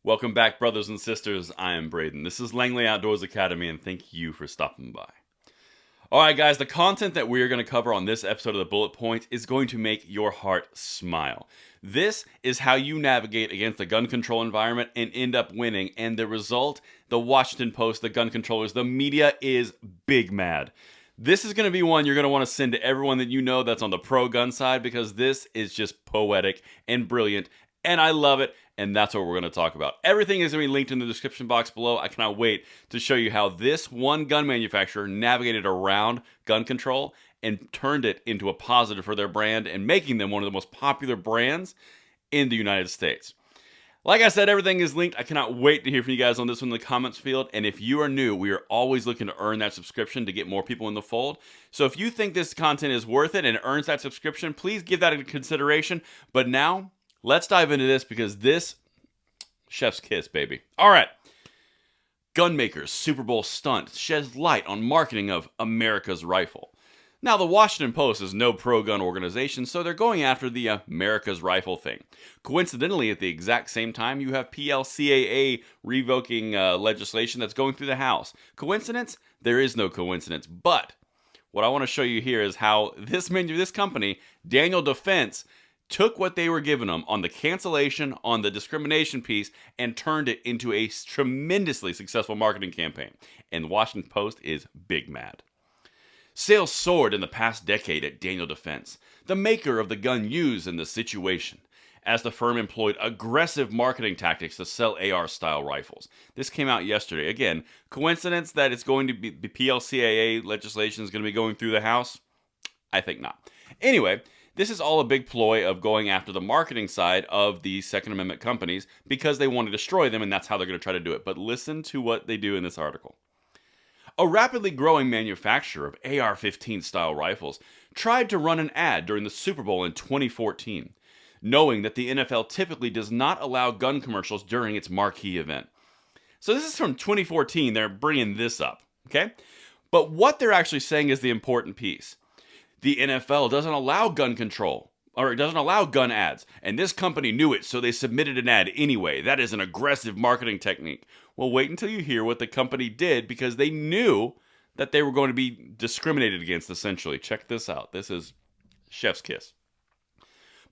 Welcome back, brothers and sisters. I am Braden. This is Langley Outdoors Academy, and thank you for stopping by. Alright, guys, the content that we are going to cover on this episode of The Bullet Point is going to make your heart smile. This is how you navigate against the gun control environment and end up winning, and the result, the Washington Post, the gun controllers, the media is big mad. This is going to be one you're going to want to send to everyone that you know that's on the pro-gun side, because this is just poetic and brilliant, and I love it. And that's what we're going to talk about. Everything is going to be linked in the description box below. I cannot wait to show you how this one gun manufacturer navigated around gun control and turned it into a positive for their brand and making them one of the most popular brands in the United States. Like I said, everything is linked. I cannot wait to hear from you guys on this one in the comments field. And if you are new, we are always looking to earn that subscription to get more people in the fold. So if you think this content is worth it and it earns that subscription, please give that a consideration. But now, let's dive into this, because this, chef's kiss, baby. All right. Gunmakers Super Bowl stunt sheds light on marketing of America's rifle. Now, the Washington Post is no pro-gun organization, so they're going after the America's rifle thing. Coincidentally, at the exact same time, you have PLCAA revoking legislation that's going through the House. Coincidence? There is no coincidence. But what I want to show you here is how this company, Daniel Defense, took what they were giving them on the cancellation, on the discrimination piece, and turned it into a tremendously successful marketing campaign. And the Washington Post is big mad. Sales soared in the past decade at Daniel Defense, the maker of the gun used in the situation, as the firm employed aggressive marketing tactics to sell AR-style rifles. This came out yesterday. Again, coincidence that it's going to be the PLCAA legislation is going to be going through the House? I think not. Anyway, this is all a big ploy of going after the marketing side of the Second Amendment companies because they want to destroy them, and that's how they're going to try to do it. But listen to what they do in this article. A rapidly growing manufacturer of AR-15 style rifles tried to run an ad during the Super Bowl in 2014, knowing that the NFL typically does not allow gun commercials during its marquee event. So this is from 2014. They're bringing this up, okay? But what they're actually saying is the important piece. The NFL doesn't allow gun control, or it doesn't allow gun ads, and this company knew it, so they submitted an ad anyway. That is an aggressive marketing technique. Well, wait until you hear what the company did, because they knew that they were going to be discriminated against, essentially. Check this out. This is chef's kiss.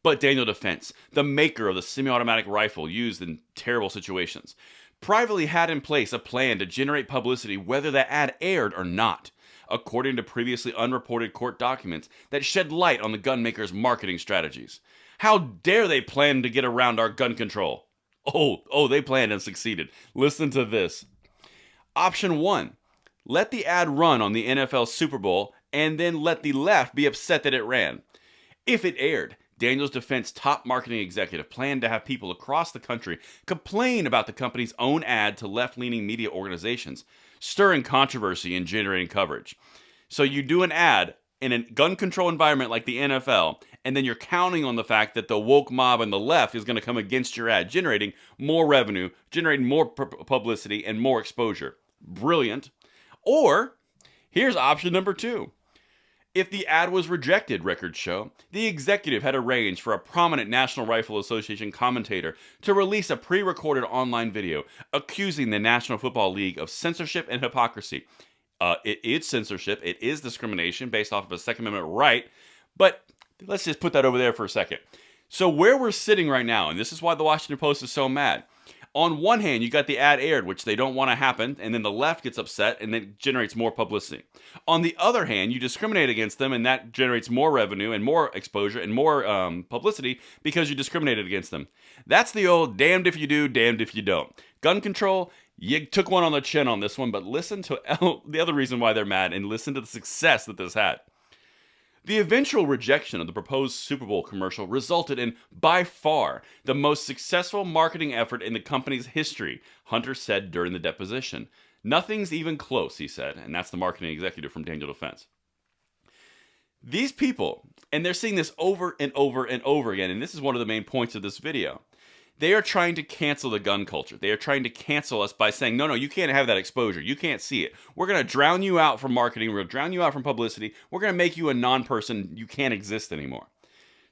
But Daniel Defense, the maker of the semi-automatic rifle used in terrible situations, privately had in place a plan to generate publicity whether the ad aired or not, according to previously unreported court documents that shed light on the gunmaker's marketing strategies. How dare they plan to get around our gun control? Oh, they planned and succeeded. Listen to this. Option 1. Let the ad run on the NFL Super Bowl and then let the left be upset that it ran. If it aired, Daniel's Defense top marketing executive planned to have people across the country complain about the company's own ad to left-leaning media organizations, stirring controversy and generating coverage. So you do an ad in a gun control environment like the NFL, and then you're counting on the fact that the woke mob and the left is going to come against your ad, generating more revenue, generating more publicity, and more exposure. Brilliant. Or, here's option number 2. If the ad was rejected, records show, the executive had arranged for a prominent National Rifle Association commentator to release a pre-recorded online video accusing the National Football League of censorship and hypocrisy. It is censorship, it is discrimination based off of a Second Amendment right, but let's just put that over there for a second. So where we're sitting right now, and this is why the Washington Post is so mad, on one hand, you got the ad aired, which they don't want to happen, and then the left gets upset, and it generates more publicity. On the other hand, you discriminate against them, and that generates more revenue and more exposure and more publicity because you discriminated against them. That's the old damned if you do, damned if you don't. Gun control, you took one on the chin on this one, but listen to the other reason why they're mad, and listen to the success that this had. The eventual rejection of the proposed Super Bowl commercial resulted in, by far, the most successful marketing effort in the company's history, Hunter said during the deposition. Nothing's even close, he said, and that's the marketing executive from Daniel Defense. These people, and they're seeing this over and over and over again, and this is one of the main points of this video. They are trying to cancel the gun culture. They are trying to cancel us by saying, no, you can't have that exposure. You can't see it. We're going to drown you out from marketing. We're going to drown you out from publicity. We're going to make you a non-person. You can't exist anymore.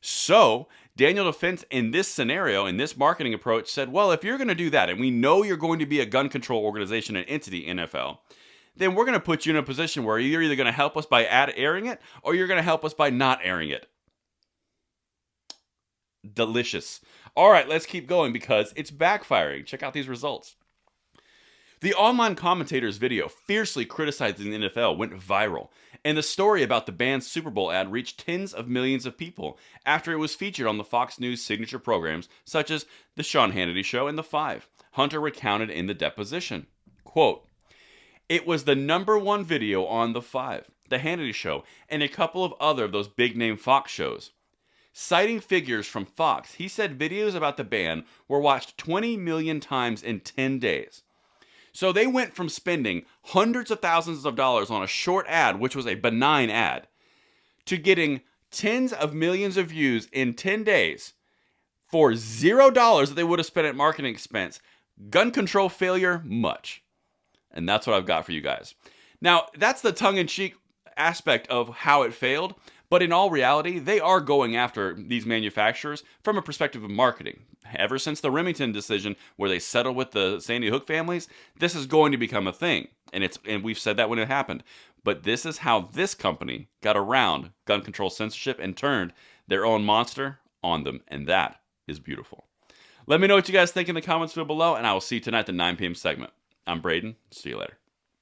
So Daniel Defense, in this scenario, in this marketing approach, said, well, if you're going to do that, and we know you're going to be a gun control organization and entity, NFL, then we're going to put you in a position where you're either going to help us by airing it, or you're going to help us by not airing it. Delicious. All right, let's keep going because it's backfiring. Check out these results. The online commentator's video fiercely criticizing the NFL went viral, and the story about the band's Super Bowl ad reached tens of millions of people after it was featured on the Fox News signature programs such as The Sean Hannity Show and The Five. Hunter recounted in the deposition, quote, "It was the #1 video on The Five, The Hannity Show, and a couple of other of those big-name Fox shows. Citing figures from Fox, he said videos about the band were watched 20 million times in 10 days. So they went from spending hundreds of thousands of dollars on a short ad, which was a benign ad, to getting tens of millions of views in 10 days for $0 that they would have spent at marketing expense. Gun control failure, much." And that's what I've got for you guys. Now, that's the tongue-in-cheek aspect of how it failed. But in all reality, they are going after these manufacturers from a perspective of marketing. Ever since the Remington decision, where they settled with the Sandy Hook families, this is going to become a thing. And we've said that when it happened. But this is how this company got around gun control censorship and turned their own monster on them. And that is beautiful. Let me know what you guys think in the comments below, and I will see you tonight at the 9 p.m. segment. I'm Braden. See you later.